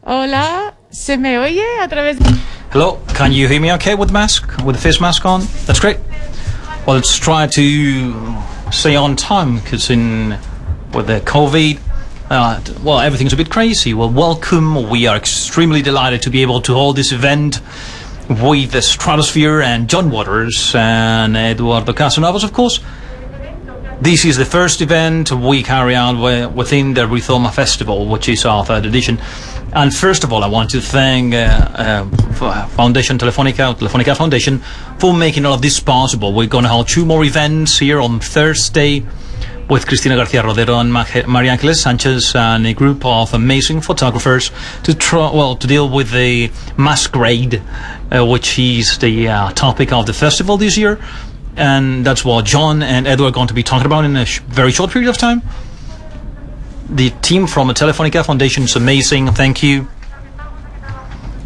Hola, ¿se me oye a través? Hello, can you hear me okay with the mask, with the face mask on? That's great. Well, let's try to stay on time, because with the COVID, well, everything's a bit crazy. Well, welcome. We are extremely delighted to be able to hold this event with the Stratosphere and John Waters and Eduardo Casanovas, of course. This is the first event we carry out within the RIZOMA Festival, which is our third edition. And first of all, I want to thank Fundación Telefónica Foundation, for making all of this possible. We're going to hold 2 more events here on Thursday with Cristina García Rodero and María Ángeles Sanchez and a group of amazing photographers to deal with the masquerade, which is the topic of the festival this year. And that's what John and Edu are going to be talking about in a very short period of time. The team from the Telefónica Foundation is amazing. Thank you.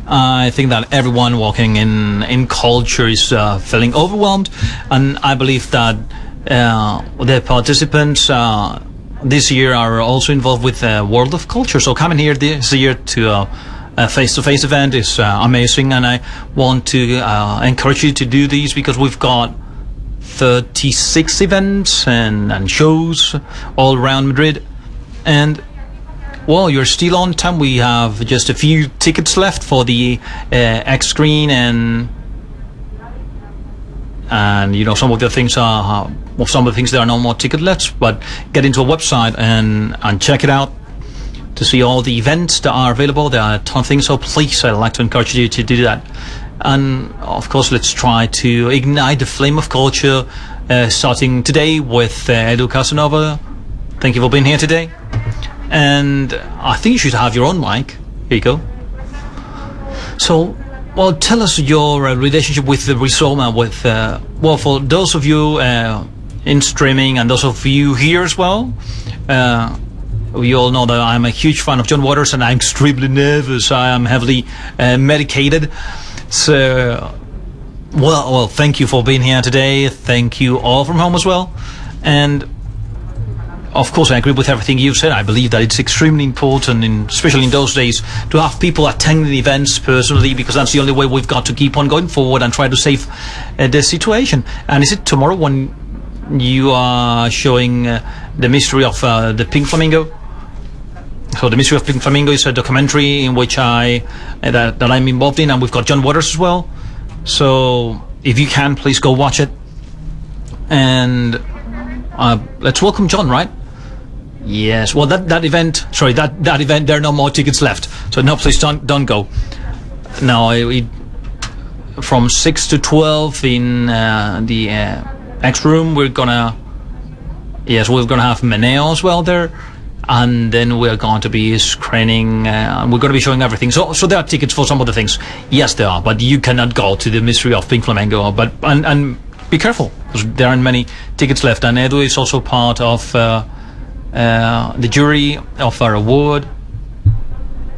I think that everyone working in culture is feeling overwhelmed, and I believe that the participants this year are also involved with the world of culture. So coming here this year to a face-to-face event is amazing, and I want to encourage you to do these, because we've got 36 events and shows all around Madrid. And, well, you're still on time. We have just a few tickets left for the X screen, and you know, some of the things there are no more ticket left. But get into a website and check it out to see all the events that are available. There are a ton of things, so please, I'd like to encourage you to do that. And of course, let's try to ignite the flame of culture, starting today with Edu Casanova. Thank you for being here today. And I think you should have your own mic. Here you go. So, well, tell us your relationship with the RIZOMA, with, well, for those of you in streaming and those of you here as well. We all know that I'm a huge fan of John Waters, and I'm extremely nervous. I am heavily medicated. So, well, thank you for being here today. Thank you all from home as well. And of course, I agree with everything you've said. I believe that it's extremely important, especially in those days, to have people attending events personally, because that's the only way we've got to keep on going forward and try to save the situation. And is it tomorrow when you are showing the mystery of the Pink Flamingo? So the Mystery of Pink Flamingo is a documentary in which that I'm involved in, and we've got John Waters as well. So if you can, please go watch it. And let's welcome John, right? Yes. Well, that event, there are no more tickets left. So no, please don't go. Now, from 6 to 12 in the X room, we're gonna have Meneo as well there. And then we're going to be screening, and we're going to be showing everything. So there are tickets for some of the things. Yes, there are, but you cannot go to the Mystery of Pink Flamingo. But and be careful, because there aren't many tickets left. And Edu is also part of the jury of our award.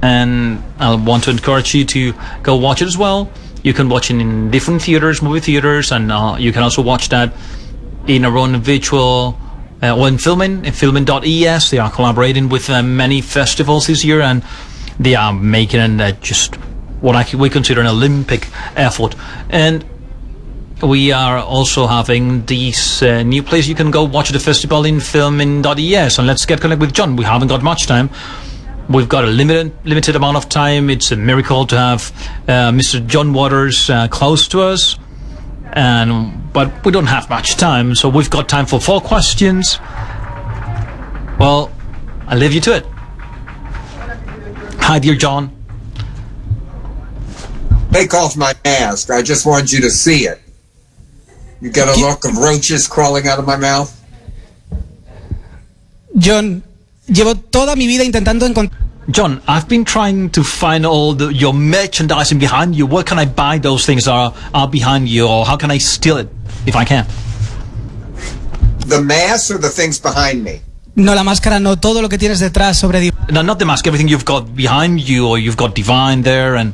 And I want to encourage you to go watch it as well. You can watch it in different theaters, movie theaters, and you can also watch that in our own virtual. In filming.es, they are collaborating with many festivals this year, and they are making just what we consider an Olympic effort. And we are also having this new place you can go watch the festival in filming.es. And let's get connected with John. We haven't got much time. We've got a limited amount of time. It's a miracle to have Mr. John Waters close to us. But we don't have much time, so we've got time for 4 questions. Well, I'll leave you to it. Hi, dear John. Take off my mask. I just want you to see it. You got a look of roaches crawling out of my mouth? John, llevo toda mi vida intentando encontrar... John, I've been trying to find all your merchandising behind you. Where can I buy those things that are behind you, or how can I steal it, if I can? The mask or the things behind me? No, la máscara no, todo lo que tienes detrás sobre... No, not the mask, everything you've got behind you, or you've got Divine there, and...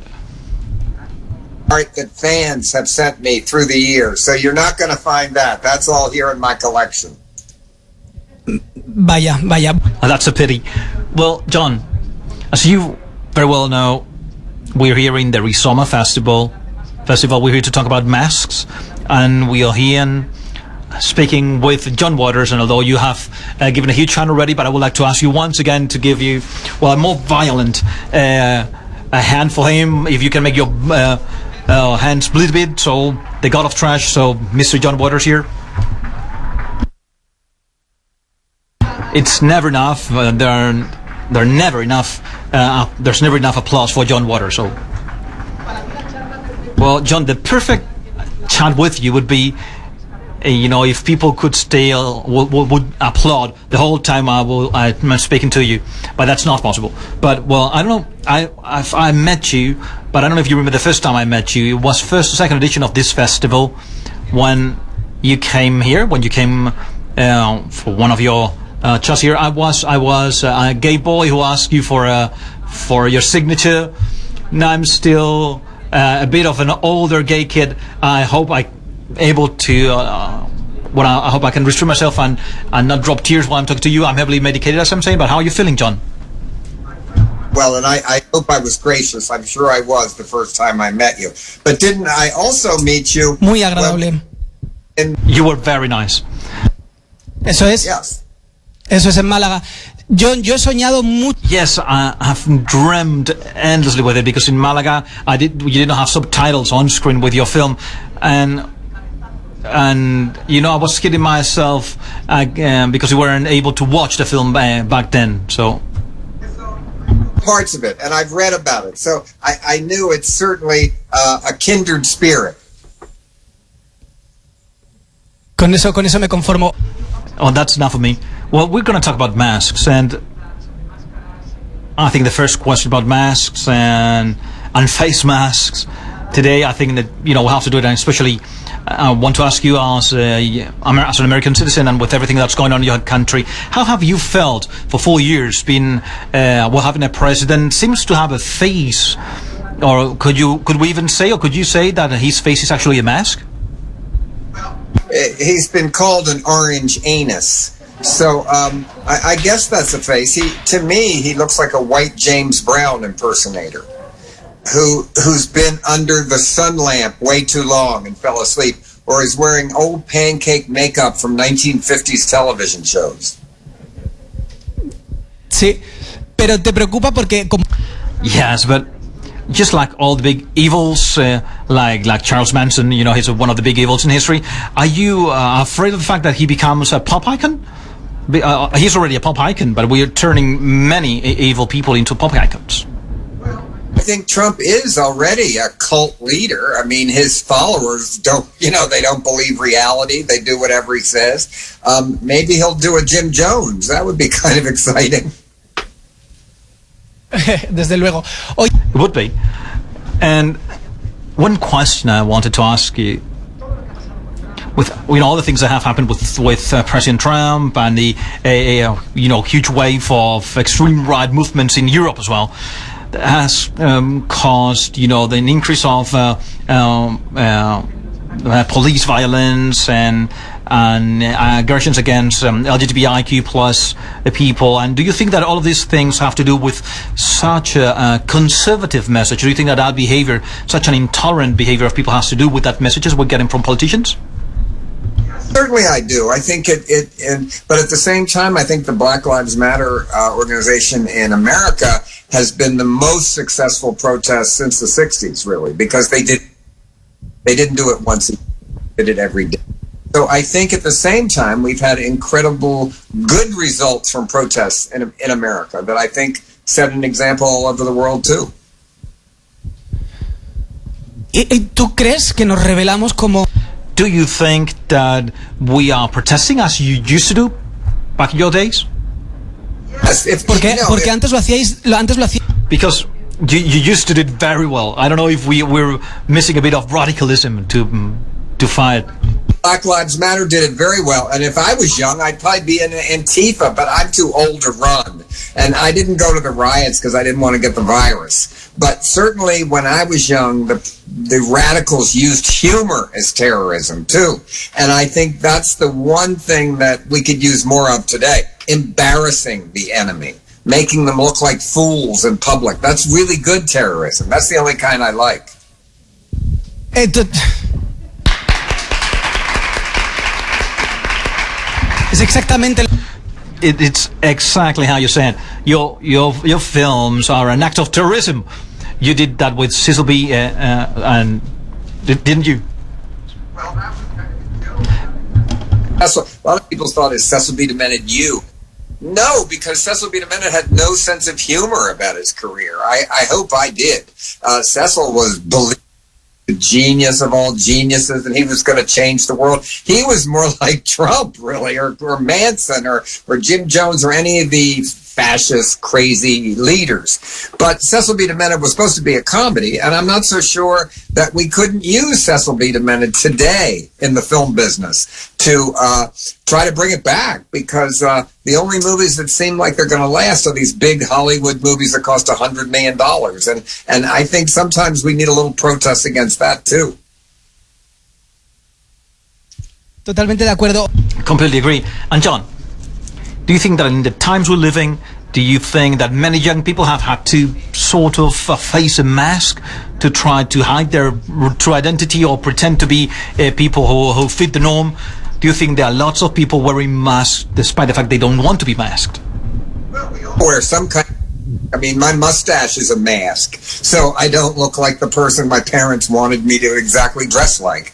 Art that fans have sent me through the years, so you're not going to find that. That's all here in my collection. Vaya. Oh, that's a pity. Well, John, as you very well know, we're here in the RIZOMA festival. We're here to talk about masks, and we are here speaking with John Waters. And although you have given a huge hand already, but I would like to ask you once again to give you, well, a more violent a hand for him. If you can make your hands a little bit, so the god of trash, so Mr. John Waters here. It's never enough. There's never enough applause for John Waters. So, well, John, the perfect chat with you would be, if people could stay, would applaud the whole time I'm speaking to you, but that's not possible. But, well, I don't know, I met you, but I don't know if you remember the first time I met you. It was first or second edition of this festival when you came here, for one of your chats here. I was a gay boy who asked you for your signature. Now I'm still a bit of an older gay kid. I hope I hope I can restrain myself and not drop tears while I'm talking to you. I'm heavily medicated, as I'm saying, but how are you feeling, John? Well, and I hope I was gracious. I'm sure I was the first time I met you. But didn't I also meet you? Muy agradable. You were very nice. Eso es. Yes. Eso es en Málaga. John, yo he soñado mucho. Yes, I have dreamed endlessly with it, because in Malaga you didn't have subtitles on screen with your film, and I was kidding myself because we weren't able to watch the film back then. So parts of it, and I've read about it, so I knew it's certainly a kindred spirit. Con eso me conformo. Oh, that's enough of me. Well, we're going to talk about masks, and I think the first question about masks and face masks today, I think that we'll have to do it, and especially I want to ask you as an American citizen, and with everything that's going on in your country, how have you felt for 4 years being having a president seems to have a face, or could you say that his face is actually a mask? He's been called an orange anus. So I guess that's a face. To me, he looks like a white James Brown impersonator who's been under the sun lamp way too long and fell asleep, or is wearing old pancake makeup from 1950s television shows. Sí, pero te preocupa porque... Yes, but just like all the big evils, like Charles Manson, he's one of the big evils in history. Are you afraid of the fact that he becomes a pop icon? He's already a pop icon, but we are turning many evil people into pop icons. I think Trump is already a cult leader. I mean, his followers they don't believe reality. They do whatever he says. Maybe he'll do a Jim Jones. That would be kind of exciting. Desde luego. It would be. And one question I wanted to ask you, with all the things that have happened with President Trump and the huge wave of extreme right movements in Europe as well, that has caused an increase of police violence and aggressions against LGBTIQ plus people. And do you think that all of these things have to do with such a conservative message? Do you think that behavior, such an intolerant behavior of people, has to do with that messages we're getting from politicians? Certainly I do. I think but at the same time, I think the Black Lives Matter organization in America has been the most successful protest since the 60s, really, because they didn't do it once, they did it every day. So I think at the same time, we've had incredible good results from protests in America that I think set an example all over the world too. ¿Y tú crees que nos revelamos como... Do you think that we are protesting as you used to do back in your days? Yes, porque antes lo hacíais... Because you used to do it very well. I don't know if we're missing a bit of radicalism to fight. Black Lives Matter did it very well, and if I was young, I'd probably be in Antifa, but I'm too old to run, and I didn't go to the riots because I didn't want to get the virus. But certainly when I was young, the radicals used humor as terrorism too, and I think that's the one thing that we could use more of today, embarrassing the enemy. making them look like fools in public. That's really good terrorism. That's the only kind I like. Es exactamente. It's exactly how you said. Your films are an act of terrorism. You did that with Cecil B. And didn't you? Well, that was kind of that's what a lot of people thought is Cecil B. DeMented you. No, because Cecil B. DeMented had no sense of humor about his career. I hope I did. Cecil was the genius of all geniuses, and he was going to change the world. He was more like Trump, really, or Manson, or Jim Jones, or any of the fascist, crazy leaders. But Cecil B. DeMented was supposed to be a comedy, and I'm not so sure that we couldn't use Cecil B. DeMented today in the film business to try to bring it back, because the only movies that seem like they're going to last are these big Hollywood movies that cost $100 million. And I think sometimes we need a little protest against that, too. Totalmente de acuerdo. Completely agree. And John, do you think that in the times we're living, do you think that many young people have had to sort of face a mask to try to hide their true identity or pretend to be people who fit the norm? Do you think there are lots of people wearing masks despite the fact they don't want to be masked? Well, we all wear some kind. I mean, my mustache is a mask, so I don't look like the person my parents wanted me to exactly dress like.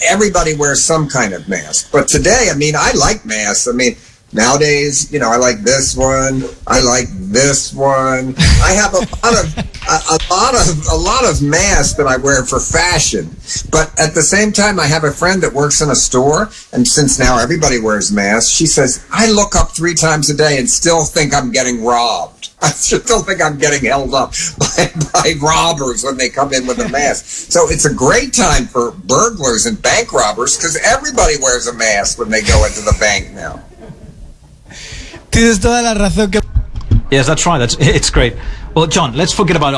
Everybody wears some kind of mask. But today, I mean, I like masks. I mean, nowadays, you know, I like this one. I like this one. I have a lot of masks that I wear for fashion. But at the same time, I have a friend that works in a store, and since now everybody wears masks, she says, I look up 3 times a day and still think I'm getting robbed. I still think I'm getting held up by robbers when they come in with a mask. So it's a great time for burglars and bank robbers, because everybody wears a mask when they go into the bank now. Tienes toda la razón que... Yes, that's right. It's great. Well, John, let's forget about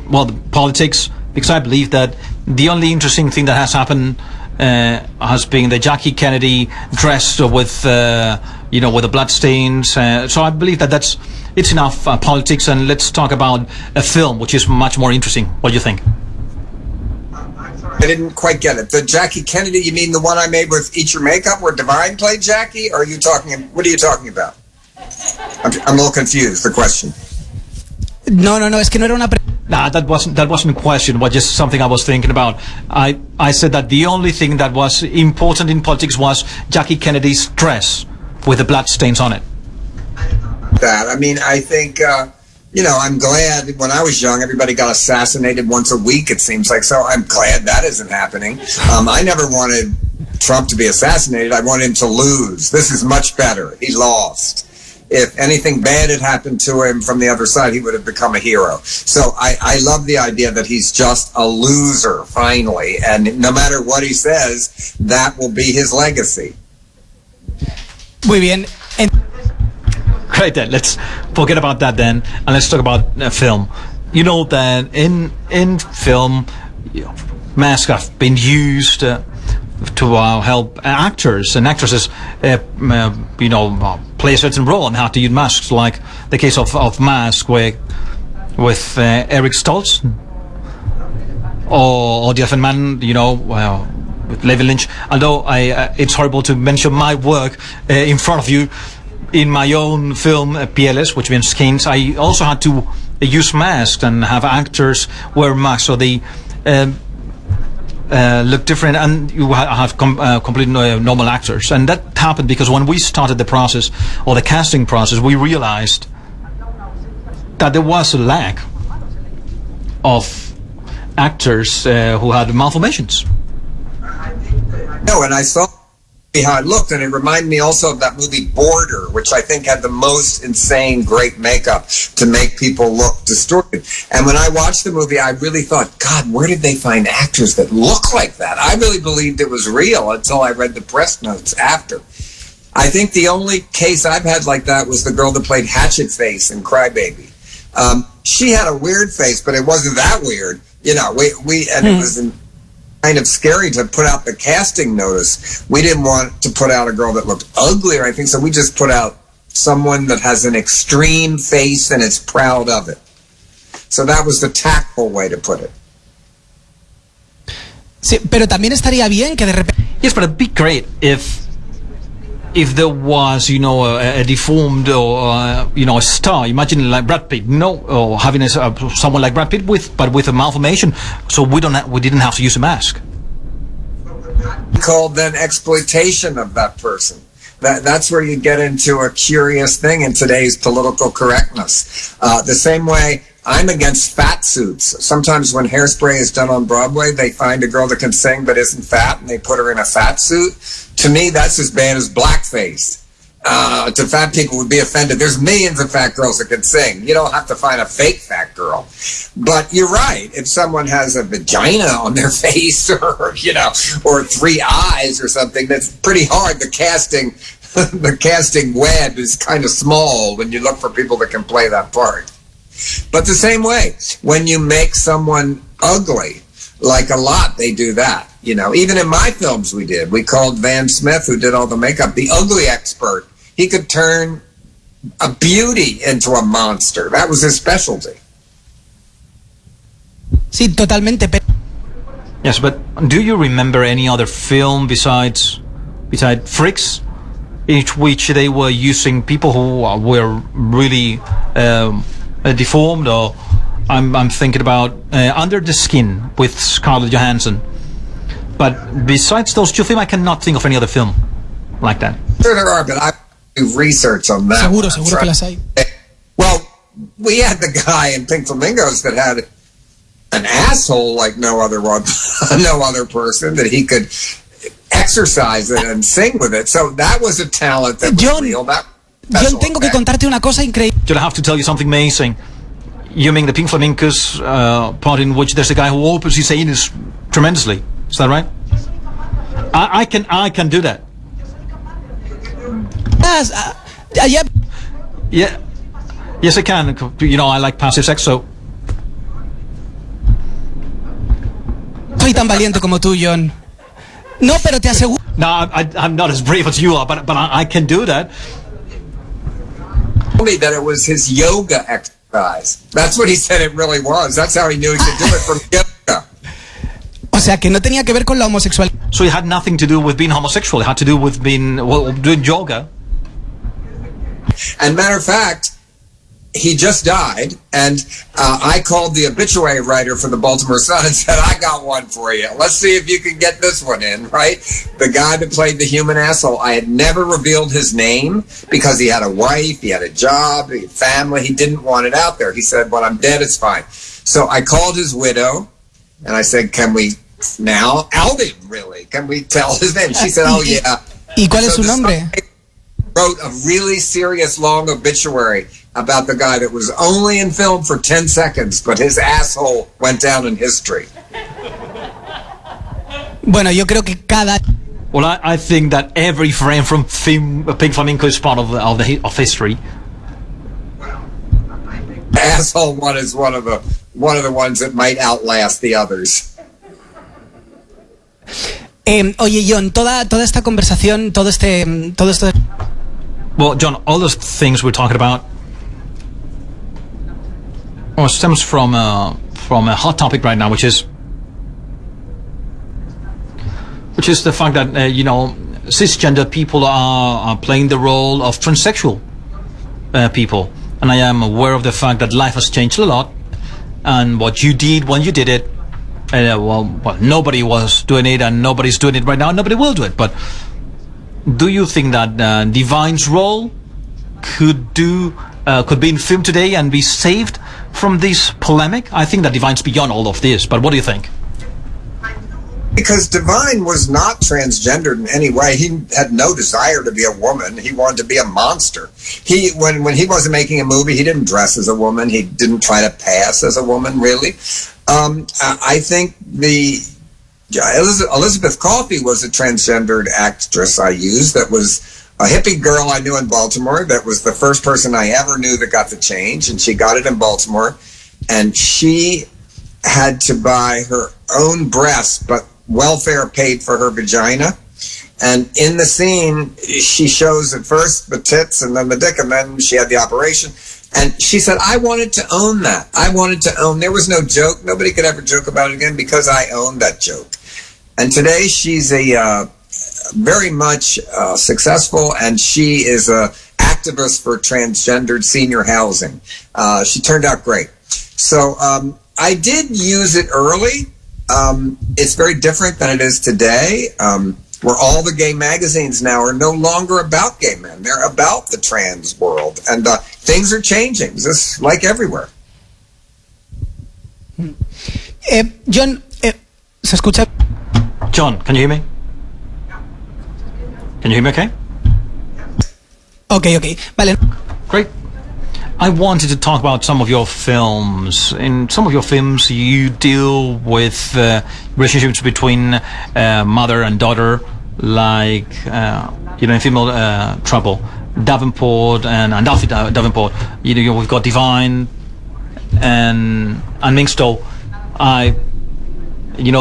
the politics, because I believe that the only interesting thing that has happened has been the Jackie Kennedy dress with, with the bloodstains. So I believe that it's enough politics, and let's talk about a film, which is much more interesting. What do you think? I didn't quite get it. The Jackie Kennedy, you mean the one I made with Eat Your Makeup, where Divine played Jackie? Or what are you talking about? I'm a little confused, the question. No, es que no era una... Nah, that wasn't a question. It was just something I was thinking about. I said that the only thing that was important in politics was Jackie Kennedy's dress with the bloodstains on it. That, I mean, I think, I'm glad when I was young, everybody got assassinated once a week, it seems like. So I'm glad that isn't happening. I never wanted Trump to be assassinated. I wanted him to lose. This is much better. He lost. If anything bad had happened to him from the other side, he would have become a hero. So I love the idea that he's just a loser, finally. And no matter what he says, that will be his legacy. Muy bien. Great, then. Let's forget about that then, and let's talk about film. You know that in film, masks have been used to help actors and actresses, play a certain role and how to use masks, like the case of Mask with Eric Stoltz, or The Elephant Man, with Levi Lynch. Although it's horrible to mention my work in front of you. In my own film, Pieles, which means skins, I also had to use masks and have actors wear masks, so they look different, and you have completely normal actors. And that happened because when we started the process, or the casting process, we realized that there was a lack of actors who had malformations. No, and I saw how it looked, and it reminded me also of that movie Border, which I think had the most insane great makeup to make people look distorted. And when I watched the movie, I really thought, God, where did they find actors that look like that? I really believed it was real until I read the press notes after. I think the only case I've had like that was the girl that played Hatchet Face in Crybaby. She had a weird face, but it wasn't that weird. It was kind of scary to put out the casting notice. We didn't want to put out a girl that looked ugly or anything, so we just put out someone that has an extreme face and is proud of it. So that was the tactful way to put it. Sí, pero también estaría bien que de repente... Yes, but it'd be great if there was, you know, a deformed or you know, a star. Imagine like Brad Pitt, or having someone like Brad Pitt with a malformation, so we didn't have to use a mask. Called then exploitation of that person. That's where you get into a curious thing in today's political correctness. The same way I'm against fat suits. Sometimes when Hairspray is done on Broadway, they find a girl that can sing but isn't fat and they put her in a fat suit. To me, that's as bad as blackface. To fat people would be offended. There's millions of fat girls that can sing. You don't have to find a fake fat girl. But you're right. If someone has a vagina on their face or, you know, or 3 eyes or something, that's pretty hard. The casting web is kind of small when you look for people that can play that part. But the same way, when you make someone ugly, like a lot, they do that. You know, even in my films we called Van Smith, who did all the makeup, the ugly expert. He could turn a beauty into a monster. That was his specialty. Sí, totalmente. Yes, but do you remember any other film besides Freaks, in which they were using people who were really deformed? Or I'm thinking about Under the Skin with Scarlett Johansson. But besides those 2 films, I cannot think of any other film like that. Sure there are, but I do research on that. Seguro que las hay. Well, we had the guy in Pink Flamingos that had an asshole like no other person, that he could exercise it and sing with it. So that was a talent that was real. John, tengo que contarte una cosa increíble. John, I have to tell you something amazing. You mean the Pink Flamingos part in which there's a guy who opens his anus tremendously? Is that right? I can do that. Yeah. Yes, I can. You know, I like passive sex, so. Soy tan valiente como tú, John. No, pero te aseguro. No, I'm not as brave as you are, but I can do that. Told me that it was his yoga exercise. That's what he said it really was. That's how he knew he could do it, from yoga. O sea, que no tenía que ver con la homosexualidad. So it had nothing to do with being homosexual. It had to do with doing yoga. And matter of fact, he just died, and I called the obituary writer for the Baltimore Sun and said, I got one for you. Let's see if you can get this one in, right? The guy that played the human asshole, I had never revealed his name because he had a wife, he had a job, he had family. He didn't want it out there. He said, when I'm dead, it's fine. So I called his widow, and I said, can we now out him, really? Can we tell his name? She said, oh, yeah. ¿Y cuál es su nombre? Wrote a really serious long obituary about the guy that was only in film for 10 seconds, but his asshole went down in history. Bueno, yo creo que cada... Well, I think that every frame from Pink Flamingo is part of history. Asshole one is one of the ones that might outlast the others. Oye, John, toda esta conversación, todo esto... Well, John, all those things we're talking about stems from a hot topic right now, which is the fact that you know, cisgender people are playing the role of transsexual people, and I am aware of the fact that life has changed a lot, and what you did when you did it, well, nobody was doing it, and nobody's doing it right now, and nobody will do it, but. Do you think that Divine's role could be in film today and be saved from this polemic? I think that Divine's beyond all of this, but what do you think? Because Divine was not transgendered in any way. He had no desire to be a woman. He wanted to be a monster. When he wasn't making a movie, he didn't dress as a woman. He didn't try to pass as a woman, really. I think Elizabeth Coffey was a transgendered actress I used. That was a hippie girl I knew in Baltimore. That was the first person I ever knew that got the change, and she got it in Baltimore. And she had to buy her own breasts, but welfare paid for her vagina. And in the scene, she shows at first the tits and then the dick, and then she had the operation. And she said, I wanted to own that. I wanted to own. There was no joke. Nobody could ever joke about it again because I owned that joke. And today she's a very much successful, and she is a activist for transgendered senior housing. She turned out great. So I did use it early. It's very different than it is today, where all the gay magazines now are no longer about gay men. They're about the trans world. And things are changing, just like everywhere. John, ¿se escucha? John, can you hear me? Can you hear me okay? Okay. Vale. Great. I wanted to talk about some of your films. In some of your films, you deal with relationships between mother and daughter, like in Female Trouble, Davenport and Alfie Davenport. We've got Divine and Mingstow.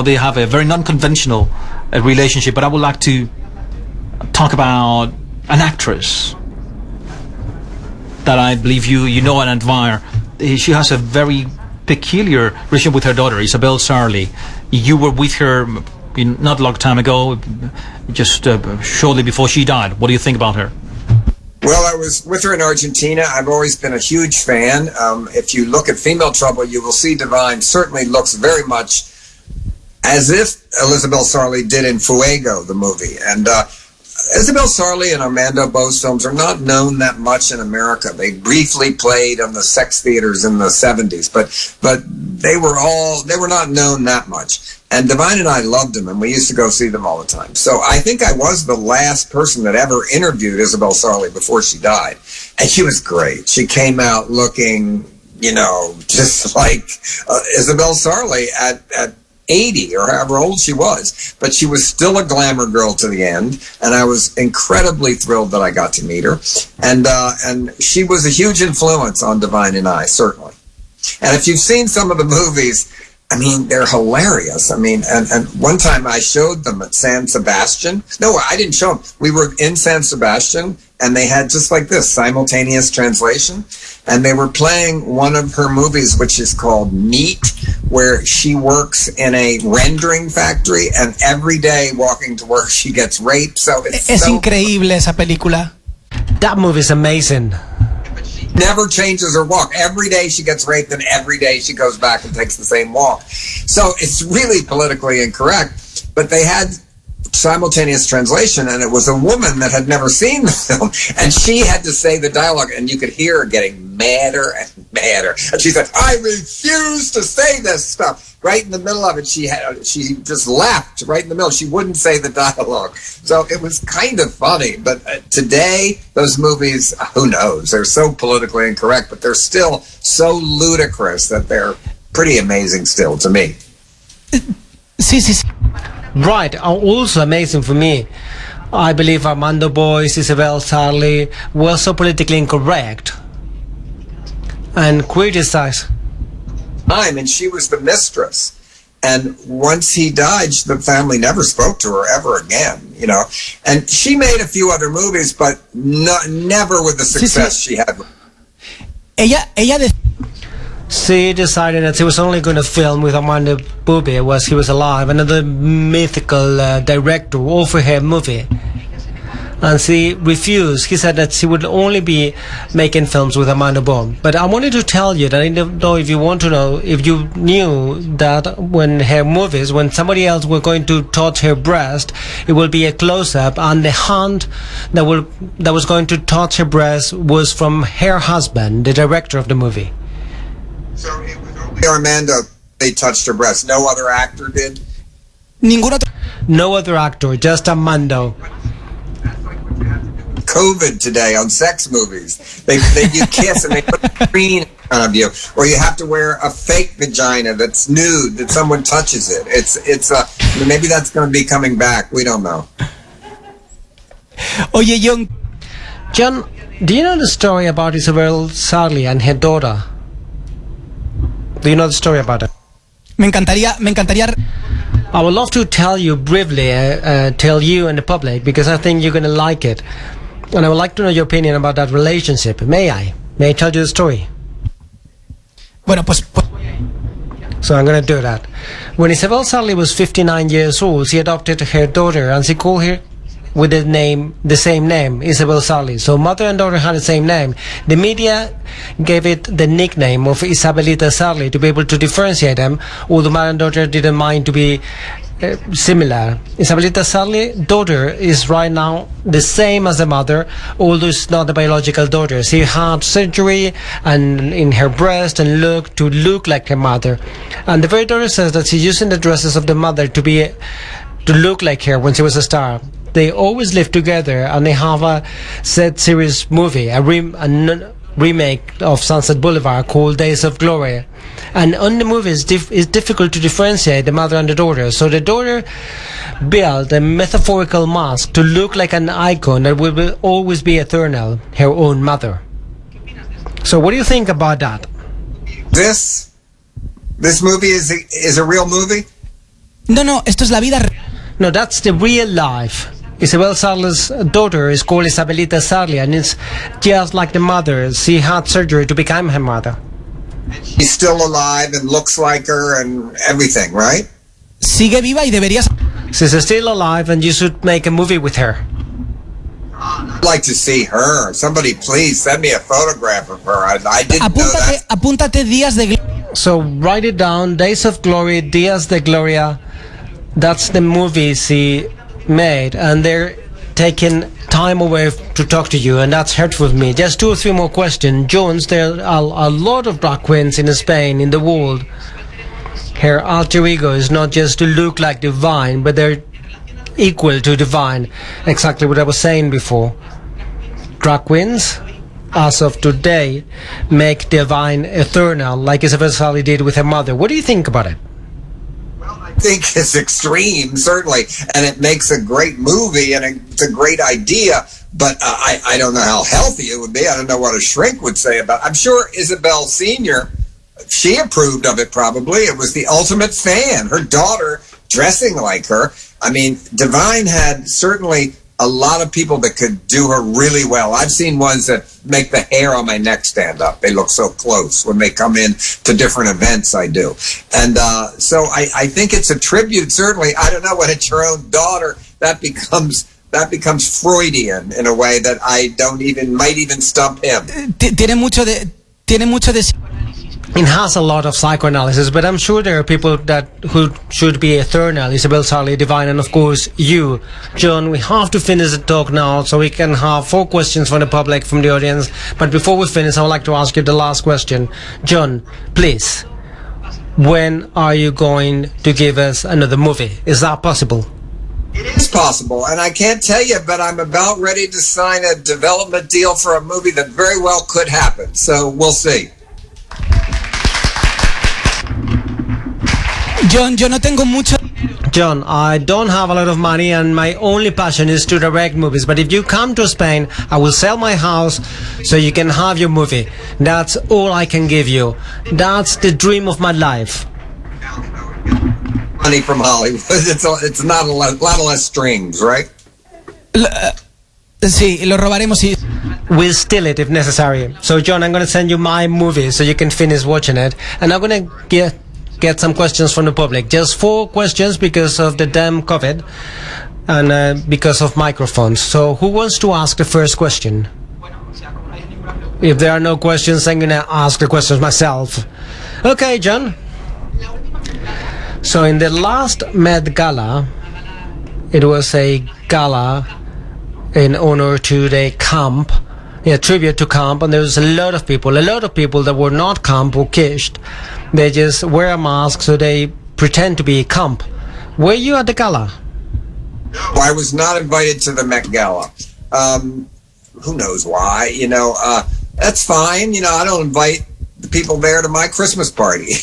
They have a very non-conventional relationship. But I would like to talk about an actress that I believe you know and admire. She has a very peculiar relationship with her daughter, Isabel Sarli. You were with her not a long time ago, just shortly before she died. What do you think about her? Well, I was with her in Argentina. I've always been a huge fan. If you look at Female Trouble, you will see Divine certainly looks very much as if Isabel Sarli did in Fuego, the movie. And Isabel Sarli and Armando Bo's films are not known that much in America. They briefly played on the sex theaters in the 70s, but they were not known that much. And Divine and I loved them, and we used to go see them all the time. So I think I was the last person that ever interviewed Isabel Sarli before she died. And she was great. She came out looking, just like Isabel Sarli at 80 or however old she was, but she was still a glamour girl to the end, and I was incredibly thrilled that I got to meet her, and she was a huge influence on Divine and I, certainly. And if you've seen some of the movies, I mean, they're hilarious. I mean, and one time I showed them at San Sebastian. No, I didn't show them. We were in San Sebastian, and they had just like this, simultaneous translation. And they were playing one of her movies, which is called Meat, where she works in a rendering factory, and every day walking to work, she gets raped. So Es increíble esa película. That movie is amazing. Never changes her walk. Every day she gets raped, and every day she goes back and takes the same walk. So it's really politically incorrect. But they had simultaneous translation, and it was a woman that had never seen the film, and she had to say the dialogue, and you could hear her getting madder and madder. And she said, I refuse to say this stuff. Right in the middle of it, she just laughed right in the middle. She wouldn't say the dialogue. So it was kind of funny. But today, those movies, who knows? They're so politically incorrect, but they're still so ludicrous that they're pretty amazing still to me. Sí. Right, also amazing for me. I believe Armando Bois, Isabel Sarli were so politically incorrect and criticized. And she was the mistress. And once he died, the family never spoke to her ever again, And she made a few other movies, but never with the success she had. She decided that she was only going to film with Armando Bois while he was alive, another mythical director, offered her a movie. And she refused. He said that she would only be making films with Armando Bois. But I wanted to tell you that I don't know if you want to know, if you knew that when her movies, when somebody else were going to touch her breast, it will be a close-up, and the hand that was going to touch her breast was from her husband, the director of the movie. So it was only Armando they touched her breast. No other actor did? No other actor, just Armando. COVID today on sex movies. You kiss and they put a screen in front of you, or you have to wear a fake vagina that's nude, that someone touches it. It's maybe that's going to be coming back. We don't know. Oye, John, do you know the story about Isabel Sarli and her daughter? Do you know the story about it? Me encantaría. I would love to tell you briefly, tell you and the public, because I think you're going to like it. And I would like to know your opinion about that relationship. May I? May I tell you the story? Bueno, pues So I'm going to do that. When Isabel Sarli was 59 years old, she adopted her daughter and she called her with the same name, Isabel Sarli. So mother and daughter had the same name. The media gave it the nickname of Isabelita Sarli to be able to differentiate them, although mother and daughter didn't mind to be similar. Isabelita Sarli, daughter, is right now the same as the mother, although it's not the biological daughter. She had surgery and in her breast and look like her mother. And the very daughter says that she's using the dresses of the mother to look like her when she was a star. They always live together, and they have a set series movie, a remake of Sunset Boulevard called Days of Glory. And on the movie, it's difficult to differentiate the mother and the daughter. So the daughter built a metaphorical mask to look like an icon that will always be eternal, her own mother. So what do you think about that? This movie is a real movie? no, esto es la vida real. No, that's the real life. Isabel Sarli's daughter is called Isabelita Sarli, and it's just like the mother. She had surgery to become her mother. She's still alive and looks like her and everything, right? Sigue viva y deberías... She's still alive, and you should make a movie with her. I'd like to see her. Somebody please send me a photograph of her. I didn't know that. Apúntate Días de Gloria. So write it down, Days of Glory, Días de Gloria. That's the movie she made, and they're taking time away to talk to you, and that's hurtful to me. Just 2 or 3 more questions. Jones, there are a lot of drag queens in Spain, in the world. Her alter ego is not just to look like divine, but they're equal to divine. Exactly what I was saying before. Drag queens, as of today, make divine eternal, like Isabel Sarli did with her mother. What do you think about it? I think it's extreme, certainly, and it makes a great movie, and it's a great idea, but I don't know how healthy it would be. I don't know what a shrink would say about it. I'm sure Isabel Sr., she approved of it probably. It was the ultimate fan. Her daughter dressing like her. I mean, Divine had certainly a lot of people that could do her really well. I've seen ones that make the hair on my neck stand up. They look so close when they come in to different events. I do. And so I think it's a tribute, certainly. I don't know, when it's your own daughter, that becomes Freudian in a way that might even stump him. Tiene mucho de It has a lot of psychoanalysis, but I'm sure there are people who should be eternal. Isabel Sarli, divine, and of course you, John. We have to finish the talk now, so we can have 4 questions from the public, from the audience. But before we finish, I would like to ask you the last question. John, please, when are you going to give us another movie? Is that possible? It's possible, and I can't tell you, but I'm about ready to sign a development deal for a movie that very well could happen. So we'll see. John, yo no tengo mucho... John, I don't have a lot of money, and my only passion is to direct movies. But if you come to Spain, I will sell my house so you can have your movie. That's all I can give you. That's the dream of my life. Money from Hollywood. It's not a lot less strings, right? Sí, lo robaremos. Sí. We'll steal it if necessary. So, John, I'm going to send you my movie so you can finish watching it. And I'm going to get some questions from the public. Just 4 questions because of the damn COVID and because of microphones. So who wants to ask the first question? If there are no questions, I'm going to ask the questions myself. Okay, John. So in the last Met Gala, it was a gala in honor to the camp, a tribute to camp, and there was a lot of people that were not camp or kissed. They just wear a mask so they pretend to be camp. Were you at the gala? Well, I was not invited to the Met Gala. Who knows why? That's fine. I don't invite the people there to my Christmas party.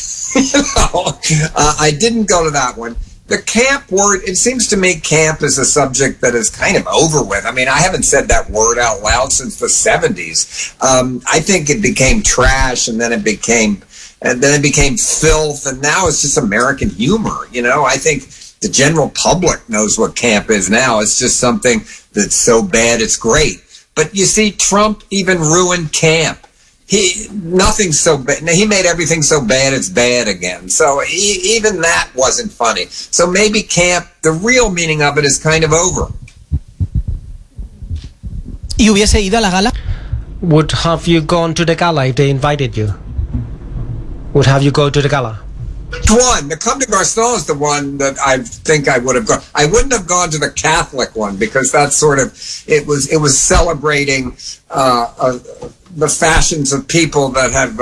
I didn't go to that one. The camp word, it seems to me camp is a subject that is kind of over with. I mean, I haven't said that word out loud since the 70s. I think it became trash, and then it became filth, and now it's just American humor. I think the general public knows what camp is now. It's just something that's so bad it's great. But you see, Trump even ruined camp. Nothing's so bad. He made everything so bad it's bad again. So even that wasn't funny. So maybe camp, the real meaning of it is kind of over. ¿Y hubiese ido a la gala? Would have you gone to the gala if they invited you? Would have you go to the gala? Which one? The Comme des Garçons is the one that I think I would have gone. I wouldn't have gone to the Catholic one because that's sort of, it was celebrating the fashions of people that have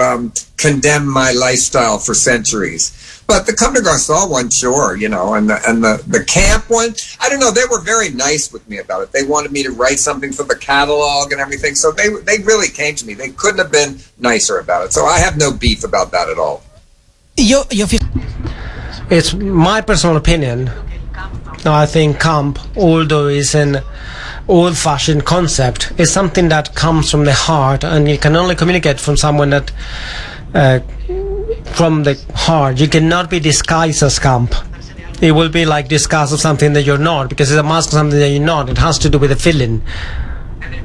condemned my lifestyle for centuries. But the Comme des Garçons one, sure, you know, and the camp one, I don't know, they were very nice with me about it. They wanted me to write something for the catalog and everything, so they really came to me. They couldn't have been nicer about it. So I have no beef about that at all. It's my personal opinion. I think camp, although it's an old-fashioned concept, is something that comes from the heart, and you can only communicate from someone that from the heart. You cannot be disguised as camp. It will be like disguise of something that you're not, because it's a mask of something that you're not. It has to do with the feeling.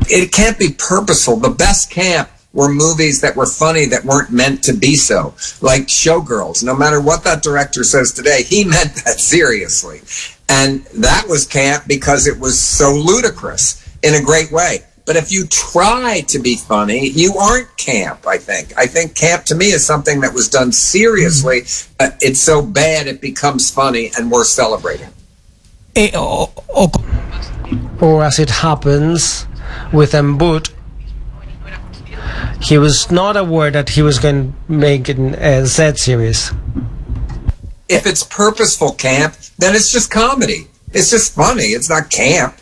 It can't be purposeful. The best camp were movies that were funny that weren't meant to be so, like Showgirls. No matter what that director says today, he meant that seriously. And that was camp because it was so ludicrous in a great way. But if you try to be funny, you aren't camp, I think. I think camp to me is something that was done seriously. It's so bad it becomes funny and worth celebrating. Or as it happens with Mbut, he was not aware that he was going to make a Z series. If it's purposeful camp, then it's just comedy. It's just funny. It's not camp.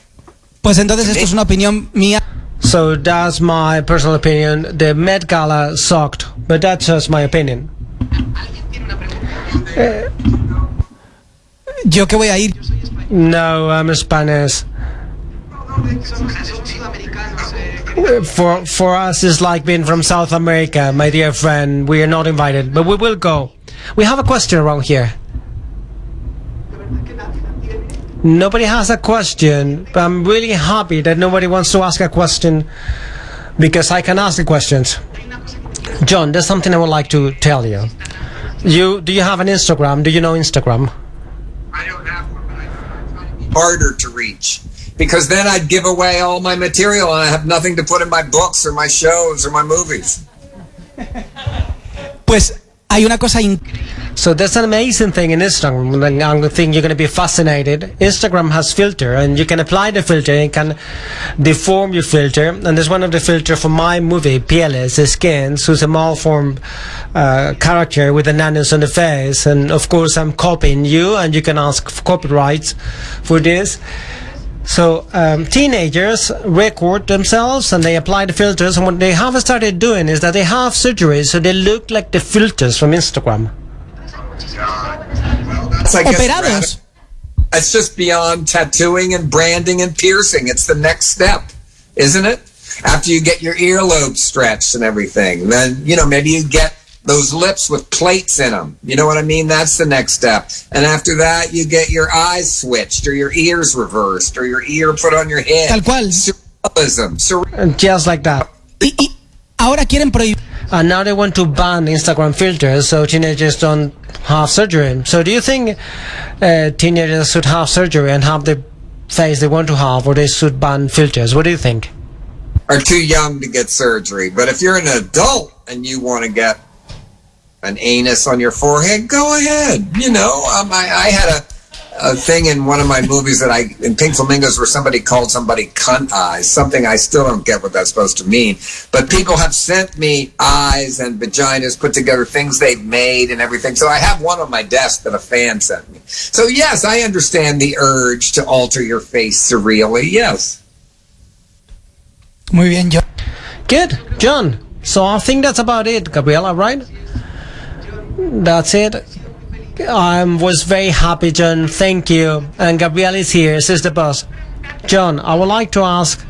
Pues entonces esto es una opinión mía. So that's my personal opinion. The Met Gala sucked, but that's just my opinion. ¿Yo qué voy a ir? No, I'm Spanish. For us, it's like being from South America, my dear friend. We are not invited, but we will go. We have a question around here. Nobody has a question, but I'm really happy that nobody wants to ask a question because I can ask the questions. John, there's something I would like to tell you. Do you have an Instagram? Do you know Instagram? I don't have one, but I know harder to reach. Because then I'd give away all my material and I have nothing to put in my books or my shows or my movies. Pues hay una cosa So there's an amazing thing in Instagram, and I think you're going to be fascinated. Instagram has filter, and you can apply the filter, and you can deform your filter. And there's one of the filter for my movie, Pieles, Skins, who's a malformed character with the nanos on the face. And of course, I'm copying you, and you can ask for copyrights for this. So teenagers record themselves and they apply the filters, and what they have started doing is that they have surgery so they look like the filters from Instagram. That's, I guess, operados. That's just beyond tattooing and branding and piercing. It's the next step, isn't it? After you get your earlobe stretched and everything, then, you know, maybe you get those lips with plates in them. You know what I mean? That's the next step. And after that, you get your eyes switched or your ears reversed or your ear put on your head. Tal cual. Surrealism. Just like that. Y ahora quieren prohibir. And now they want to ban Instagram filters so teenagers don't have surgery. So do you think teenagers should have surgery and have the face they want to have, or they should ban filters? What do you think? Are too young to get surgery. But if you're an adult and you want to get an anus on your forehead, go ahead. You know, I had a thing in one of my movies in Pink Flamingos where somebody called somebody cunt eyes, something I still don't get what that's supposed to mean. But people have sent me eyes and vaginas put together, things they've made and everything. So I have one on my desk that a fan sent me. So yes, I understand the urge to alter your face surreally, yes. Muy bien, John. Good, John. So I think that's about it, Gabriela, right? That's it. I was very happy, John. Thank you. And Gabriela is here. She's the boss. John, I would like to ask,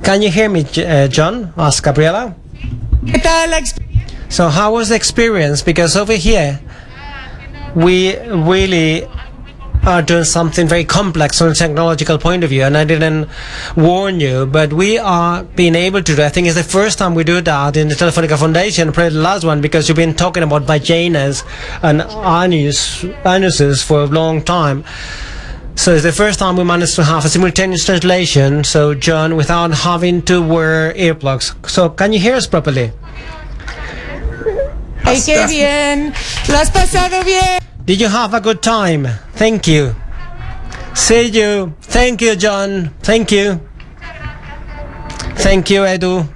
can you hear me, John? Ask Gabriela. ¿Qué tal la So how was the experience? Because over here, we really are doing something very complex from a technological point of view, and I didn't warn you, but we are being able to do, I think it's the first time we do that in the Telefónica Foundation, probably the last one, because you've been talking about vaginas and anuses for a long time. So it's the first time we managed to have a simultaneous translation, so John, without having to wear earplugs. So can you hear us properly? ¡Ay, qué bien! ¿Lo has pasado bien? Did you have a good time? Thank you. See you. Thank you, John. Thank you. Thank you, Edu.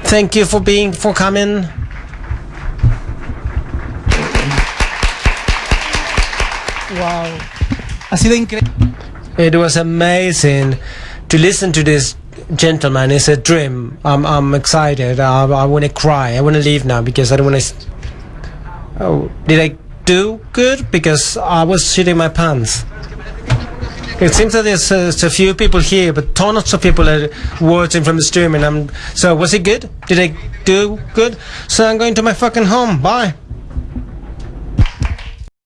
Thank you for coming. Wow. Ha sido increíble. It was amazing to listen to this gentleman. It's a dream. I'm excited. I want to cry. I want to leave now because I don't want to. Oh, did I do good? Because I was shitting my pants. It seems that there's a few people here, but tons of people are watching from the stream, and so was it good? Did I do good? So I'm going to my fucking home. Bye.